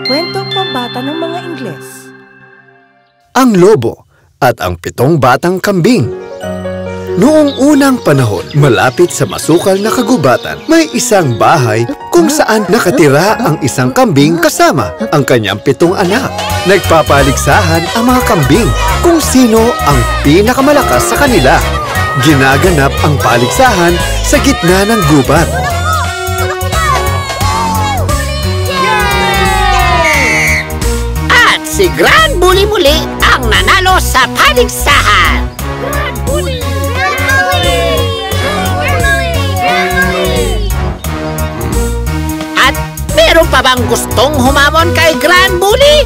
Kwentong pambata ng mga Ingles. Ang Lobo at ang 7 Batang Kambing. Noong unang panahon, malapit sa masukal na kagubatan, may isang bahay kung saan nakatira ang isang kambing kasama ang kanyang 7 anak. Nagpapaligsahan ang mga kambing kung sino ang pinakamalakas sa kanila. Ginaganap ang paligsahan sa gitna ng gubat. At si Grand Bully muli ang nanalo sa paligsahan. At meron pa bang gustong humamon kay Grand Bully?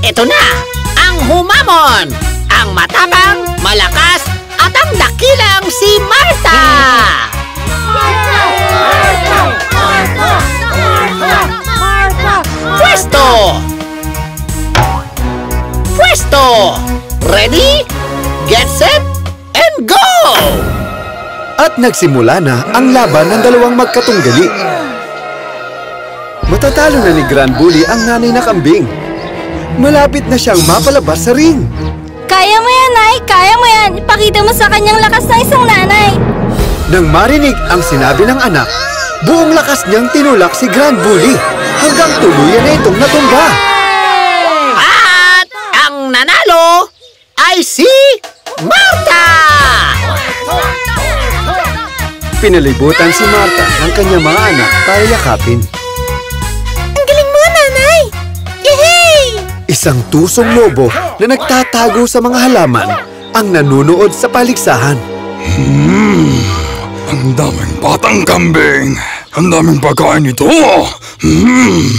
Ito na ang humamon! Ang matapang, malakas, at ang dakilang si Martha! Pwesto! Pwesto! Ready? Get set? And go! At nagsimula na ang laban ng dalawang magkatunggali. Matatalo na ni Grand Bully ang nanay na kambing. Malapit na siyang mapalabas sa ring. Kaya mo yan, Nay! Kaya mo yan! Ipakita mo sa kanyang lakas ng isang nanay! Nang marinig ang sinabi ng anak, buong lakas niyang tinulak si Grand Bully hanggang tuluyan na itong natumba. At ang nanalo ay si Martha! Pinalibutan si Martha ng kanyang mga anak para yakapin. Ang galing mo, Nanay! Yehey! Isang tusong lobo na nagtatago sa mga halaman ang nanunood sa paligsahan. Ang daming batang kambing! Ang daming pagkain ito! Yummy!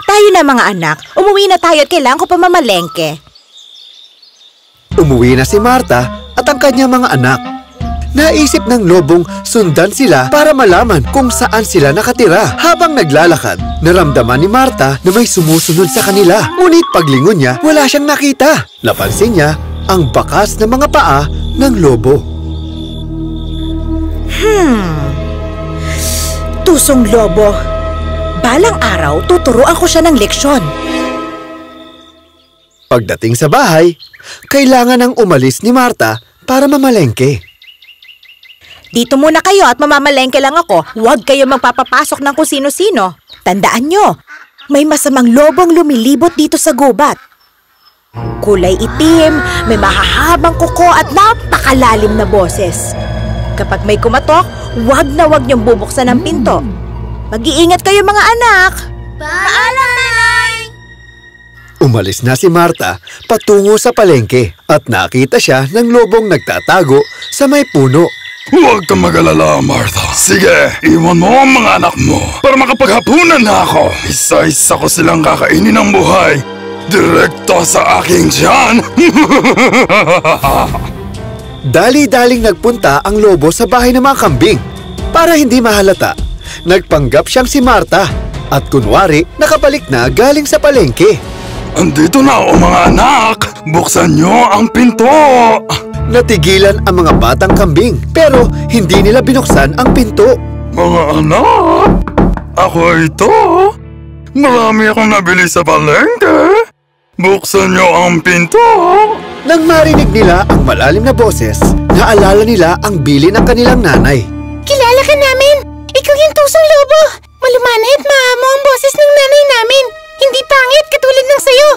Tayo na mga anak, umuwi na tayo at kailangan ko pa mamalengke. Umuwi na si Martha at ang kanyang mga anak. Naisip ng lobong sundan sila para malaman kung saan sila nakatira. Habang naglalakad, naramdaman ni Martha na may sumusunod sa kanila. Ngunit paglingon niya, wala siyang nakita. Napansin niya ang bakas ng mga paa ng lobo. Tusong lobo. Balang araw, tuturuan ko siya ng leksyon. Pagdating sa bahay, kailangan nang umalis ni Martha para mamalengke. Dito muna kayo at mamamalengke lang ako. Huwag kayo magpapapasok ng kung sino-sino. Tandaan nyo, may masamang lobong lumilibot dito sa gubat. Kulay itim, may mahahabang kuko at napakalalim na boses. Kapag may kumatok, huwag na huwag niyong bubuksan ang pinto. Mag-iingat kayo mga anak! Paalam, Nanay! Umalis na si Martha patungo sa palengke at nakita siya ng lobong nagtatago sa may puno. Huwag kang mag-alala, Martha. Sige, iwan mo ang mga anak mo para makapaghapunan na ako. Isa-isa ko silang kakainin ng buhay. Direkto sa aking tiyan. Dali-daling nagpunta ang lobo sa bahay ng mga kambing. Para hindi mahalata, nagpanggap siyang si Martha at kunwari nakabalik na galing sa palengke. Andito na o mga anak! Buksan niyo ang pinto! Natigilan ang mga batang kambing pero hindi nila binuksan ang pinto. Mga anak! Ako ito! Marami akong nabili sa palengke! Buksan niyo ang pinto! Nang marinig nila ang malalim na boses, naalala nila ang bili ng kanilang nanay. Kilala ka namin! Ikaw yung tusong lobo! Malumanay at maamo ang boses ng nanay namin! Hindi pangit katulad ng sayo!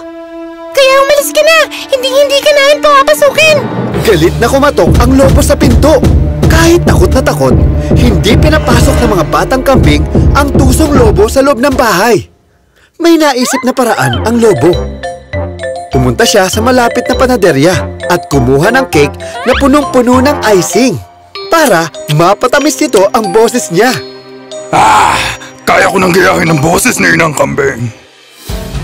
Kaya umalis ka na! Hindi ka namin papasukin! Galit na kumatok ang lobo sa pinto. Kahit takot na takot, hindi pinapasok ng mga batang kambing ang tusong lobo sa loob ng bahay. May naisip na paraan ang lobo. Pumunta siya sa malapit na panaderya at kumuha ng cake na punong-puno ng icing para mapatamis nito ang boses niya. Kaya ko nang gayahin ang boses ni Inang Kambing.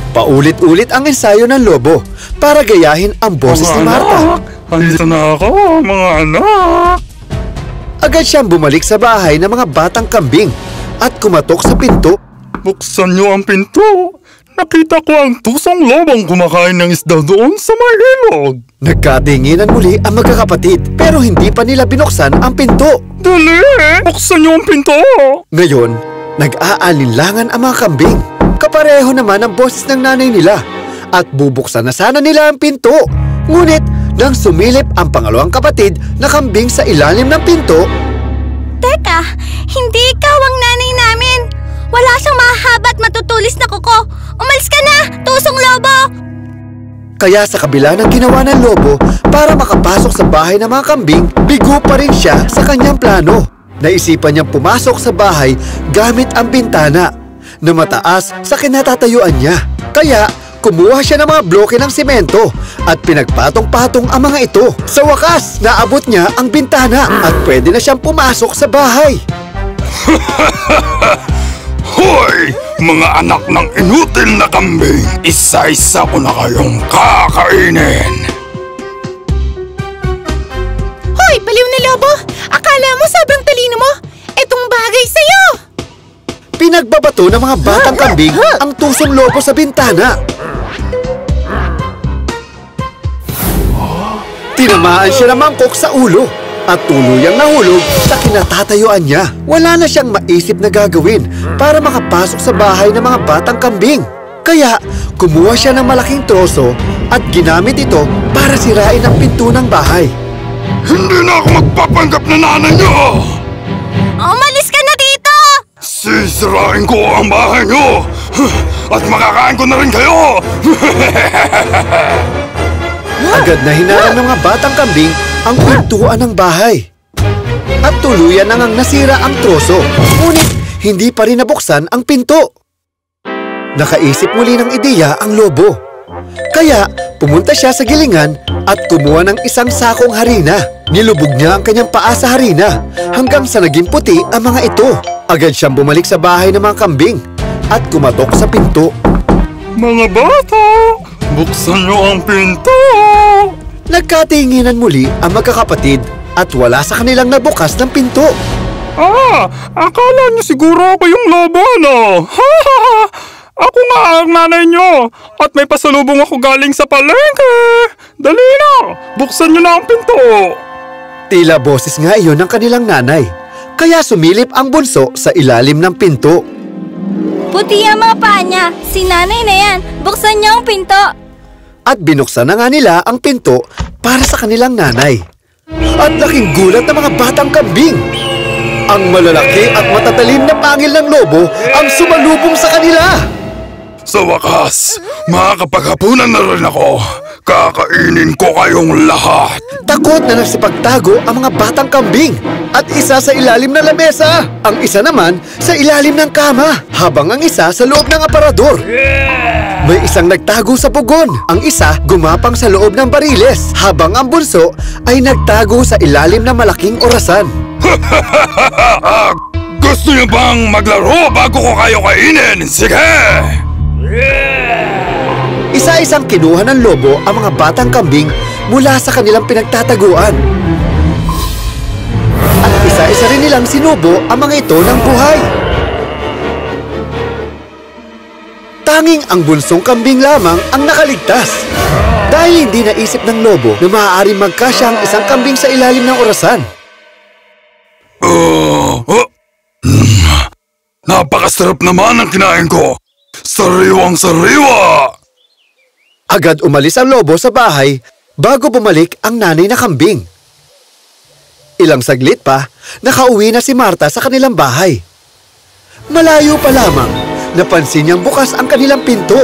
Paulit-ulit ang ensayo ng lobo para gayahin ang boses ni Martha. Andito na ako, mga anak! Agad siyang bumalik sa bahay ng mga batang kambing at kumatok sa pinto. Buksan niyo ang pinto! Nakita ko ang tusong lobong kumakain ng isda doon sa may ilog. Nagkatinginan muli ang magkakapatid pero hindi pa nila binuksan ang pinto. Dali! Buksan niyo ang pinto! Ngayon, nag-aalinlangan ang mga kambing. Kapareho naman ang boses ng nanay nila at bubuksan na sana nila ang pinto. Ngunit, nang sumilip ang pangalawang kapatid na kambing sa ilalim ng pinto, Teka, hindi ikaw ang nanay namin. Wala siyang mahaba at matutulis na kuko. Umalis ka na, tusong lobo! kaya sa kabila ng ginawa ng lobo para makapasok sa bahay ng mga kambing, bigo pa rin siya sa kanyang plano. Naisipan niyang pumasok sa bahay gamit ang bintana na mataas sa kinatatayuan niya. Kaya kumuha siya ng mga bloke ng simento at pinagpatong-patong ang mga ito. Sa wakas, naabot niya ang bintana at pwede na siyang pumasok sa bahay. Hoy! Mga anak ng inutil na kambing! Isa-isa ko na kayong kakainin! Hoy, baliw na lobo! Akala mo sobrang talino mo? Etong bagay sa'yo! Pinagbabato ng mga batang kambing ang tusong lobo sa bintana. Tinamaan siya ng mangkok sa ulo at tuluyang nahulog sa kinatatayuan niya. Wala na siyang maisip na gagawin para makapasok sa bahay ng mga batang kambing. Kaya kumuha siya ng malaking troso at ginamit ito para sirain ang pinto ng bahay. Hindi na ako magpapanggap na nanay niyo! Umalis ka na dito! Sisirain ko ang bahay niyo! At makakain ko na rin kayo! Agad na hinarang ng mga batang kambing ang pintuan ng bahay. At tuluyan na ngang nasira ang troso. Ngunit hindi pa rin nabuksan ang pinto. Nakaisip muli ng ideya ang lobo. Kaya pumunta siya sa gilingan at kumuha ng isang sakong harina. Nilubog niya ang kanyang paa sa harina hanggang sa naging puti ang mga ito. Agad siyang bumalik sa bahay ng mga kambing at kumatok sa pinto. Mga bata! Buksan niyo ang pinto! Nagkatinginan muli ang magkakapatid at wala sa kanilang nabukas ng pinto. Akala niyo siguro ako yung lobo, no? Ako nga ang nanay niyo at may pasalubong ako galing sa palengke. Dali na! Buksan niyo na ang pinto! Tila boses nga iyon ng kanilang nanay. Kaya sumilip ang bunso sa ilalim ng pinto. Puti ang mga paa niya. Si nanay na yan. Buksan niyo ang pinto. At binuksan na nga nila ang pinto para sa kanilang nanay. At laking gulat ng mga batang kambing. Ang malalaki at matatalim na pangil ng lobo ang sumalubong sa kanila. Sa wakas, makakapaghapunan na rin ako. Kakainin ko kayong lahat. Takot na nagsipagtago ang mga batang kambing. At isa sa ilalim ng lamesa. Ang isa naman sa ilalim ng kama. Habang ang isa sa loob ng aparador. May isang nagtago sa pugon. Ang isa gumapang sa loob ng bariles. Habang ang bunso ay nagtago sa ilalim ng malaking orasan. Gusto niyo bang maglaro bago ko kayo kainin? Sige! Isa-isang kinuha ng lobo ang mga batang kambing mula sa kanilang pinagtataguan. At isa-isa rin nilang sinubo ang mga ito ng buhay. Tanging ang bunsong kambing lamang ang nakaligtas. Dahil hindi naisip ng lobo na maaaring magkasya ang isang kambing sa ilalim ng orasan. Napakasarap naman ang kinain ko! Sariwang-sariwa! Agad umalis ang lobo sa bahay bago bumalik ang nanay na kambing. Ilang saglit pa, nakauwi na si Marta sa kanilang bahay. Malayo pa lamang, napansin niyang bukas ang kanilang pinto.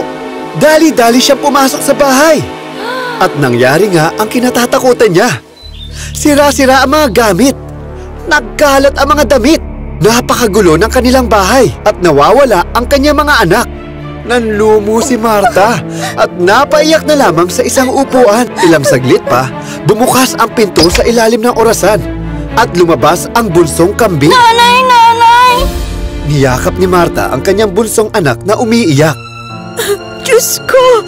Dali-dali siyang pumasok sa bahay. At nangyari nga ang kinatatakutan niya. Sira-sira ang mga gamit. Nagkalat ang mga damit. Napakagulo ng kanilang bahay at nawawala ang kanyang mga anak. Nanlumo si Marta at napaiyak na lamang sa isang upuan. Ilang saglit pa, bumukas ang pinto sa ilalim ng orasan at lumabas ang bunsong kambing. Nanay, nanay! Niyakap ni Marta ang kanyang bunsong anak na umiiyak. Diyos ko!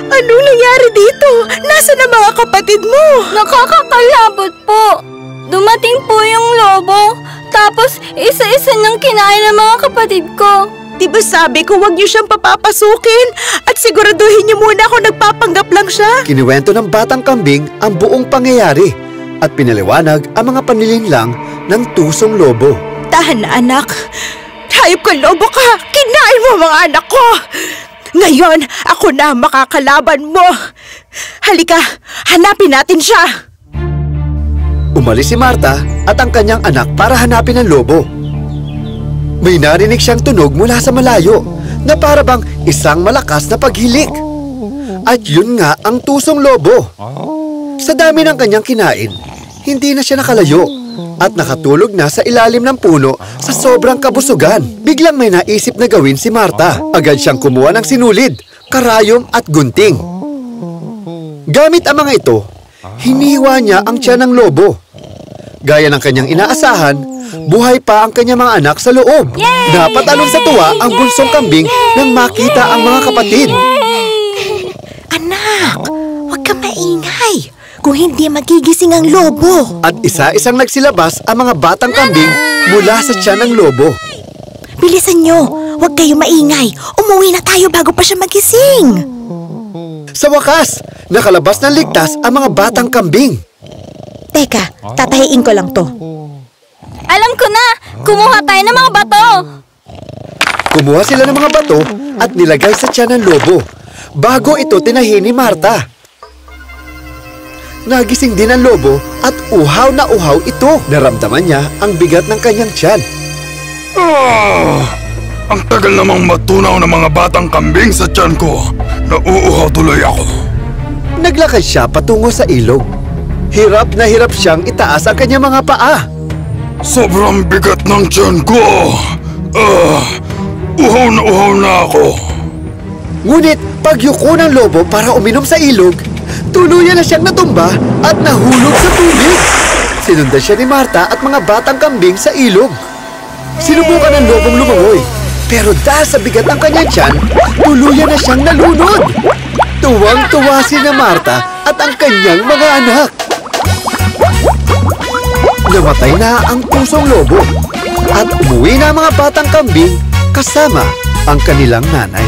Anong nangyari dito? Nasaan ang mga kapatid mo? Nakakakalabot po. Dumating po yung lobo. Tapos, isa-isa niyang kinain ng mga kapatid ko. Di ba sabi ko huwag niyo siyang papapasukin? At siguraduhin niyo muna kung nagpapanggap lang siya. Kinuwento ng batang kambing ang buong pangyayari at pinaliwanag ang mga panlilinlang ng tusong lobo. Tahan na, anak. Hayop ka, lobo ka! Kinain mo mga anak ko! Ngayon, ako na ang makakalaban mo! Halika, hanapin natin siya! Umalis si Marta at ang kanyang anak para hanapin ang lobo. May narinig siyang tunog mula sa malayo na para bang isang malakas na paghilik. At yun nga ang tusong lobo. Sa dami ng kanyang kinain, hindi na siya nakalayo at nakatulog na sa ilalim ng puno sa sobrang kabusugan. Biglang may naisip na gawin si Marta. Agad siyang kumuha ng sinulid, karayom at gunting. Gamit ang mga ito, hiniwa niya ang tiyan ng lobo. Gaya ng kanyang inaasahan, buhay pa ang kanyang mga anak sa loob. Napatalon sa tuwa ang bunsong kambing nang makita ang mga kapatid. Anak, huwag ka maingay. Kung hindi magigising ang lobo. At isa-isang nagsilabas ang mga batang kambing mula sa tiyan ng lobo. Bilisan nyo, huwag kayo maingay. Umuwi na tayo bago pa siya magising. Sa wakas, nakalabas ng ligtas ang mga batang kambing. Teka, tatahiin ko lang to. Alam ko na! Kumuha tayo ng mga bato! Kumuha sila ng mga bato at nilagay sa tiyan ng lobo. Bago ito tinahi ni Marta. Nagising din ang lobo at uhaw na uhaw ito. Naramdaman niya ang bigat ng kanyang tiyan. Ang tagal namang matunaw ng mga batang kambing sa tiyan ko. Nauuhaw tuloy ako. Naglakad siya patungo sa ilog. Hirap na hirap siyang itaas ang kanyang mga paa. Sobrang bigat ng tiyan ko. Uhaw na ako. Ngunit pagyuko ng lobo para uminom sa ilog, tuluyan na siyang natumba at nahulog sa tubig. Sinundan siya ni Marta at mga batang kambing sa ilog. Sinubukan ng lobong lumangoy, pero dahil sa bigat ng kanyang tiyan, tuluyan na siyang nalunod. Tuwang-tuwa si na Marta at ang kanyang mga anak. Namatay na ang tusong lobo at umuwi na ang mga batang kambing kasama ang kanilang nanay.